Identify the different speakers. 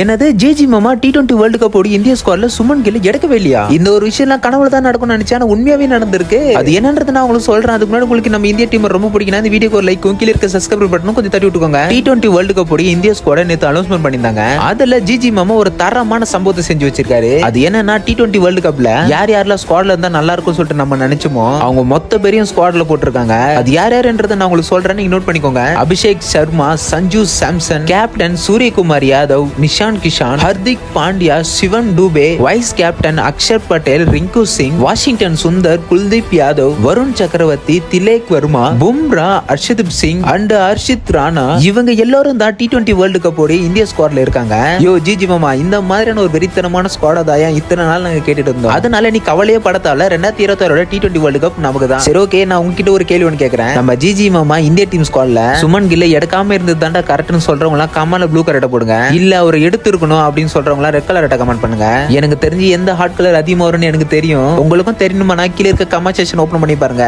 Speaker 1: எனது ஜேஜி மாமா T20 world cup ஓடி இந்திய ஸ்குவாட்ல சுமன் கில் எடுக்கவே இல்லையா? இந்த ஒரு விஷயம் கனவுல தான் நடக்கும்னு நினைச்சேன். ஆனா உண்மையாவே நடந்திருக்கு. அது என்னன்றது நான் உங்களுக்கு சொல்றேன். அதுக்கு முன்னாடி உங்களுக்கு நம்ம இந்திய டீம் ரொம்ப பிடிக்கும். இந்த வீடியோக்கு ஒரு லைக் கீழ இருக்க சப்ஸ்கிரைப் பட்டனும் கொஞ்சம் தட்டி விட்டுக்கோங்க. T20 வேர்ல்டு கப் ஓடி இந்திய ஸ்குவாட நேத்து அனௌன்ஸ்மென்ட் பண்ணிருந்தாங்க. அதுல ஜிஜி மாமா ஒரு தரமான சம்பவத்தை செஞ்சு வச்சிருக்காரு. அது என்னன்னா T20 வேர்ல்டு கப்ல யார் யாரெல்லாம் ஸ்குவாட்ல இருந்தா நல்லா இருக்கும்னு சொல்லிட்டு நம்ம நினைச்சோமோ அவங்க மொத்த பேரையும் ஸ்குவாட்ல போட்டிருக்காங்க. அது யார் யாருன்றதை நான் உங்களுக்கு சொல்றேன், நீங்க நோட் பண்ணிக்கோங்க. Abhishek Sharma, Sanju Samson, captain Suryakumar Yadav, Ishan Kishan, Hardik Pandya, Shivam Dube, vice captain Axar Patel, Rinku Singh, Washington Sundar, Kuldeep Yadav, Varun Chakravarthy, Tilak Varma, Bumrah, Arshdeep Singh and Harshit Rana, இவங்க எல்லாரும் தான் T20 வேர்ல்டு கப் ஓடி இந்திய ஸ்குவாட்ல இருக்காங்க. யோ ஜிஜி மாமா, இந்த மாதிரியான ஒரு வெறித்தனமான ஸ்குவாடா தான் இத்தனை நாள் நாங்க கேட்டுட்டு இருந்தோம். அதனால நீ கவலையே படத்தால 2026 T20 வேர்ல்டு கப் நமக்கு தான். சரி, ஓகே, நான் உங்ககிட்ட ஒரு கேள்வி ஒன்று கேட்கறேன். நம்ம ஜிஜி மாமா இந்திய டீம் ஸ்குவாட்ல சுமன் கில்ல எடுக்காம இருந்தது தாண்டா கரெக்ட்னு சொல்றவங்க எல்லாம் கமெண்ட்ல ப்ளூ கலர் போடுங்க. இல்ல அவர் எடுத்து அப்படின்னு சொல்றவங்களா ரெட் கலர் கமெண்ட் பண்ணுங்க. எனக்கு தெரிஞ்சு எந்த ஹாட் கலர் அதிகமா வரும்னு எனக்கு தெரியும். உங்களுக்கும் தெரியணுமா? கீழே இருக்க கமெண்ட் செக்ஷன் ஓபன் பண்ணி பாருங்க.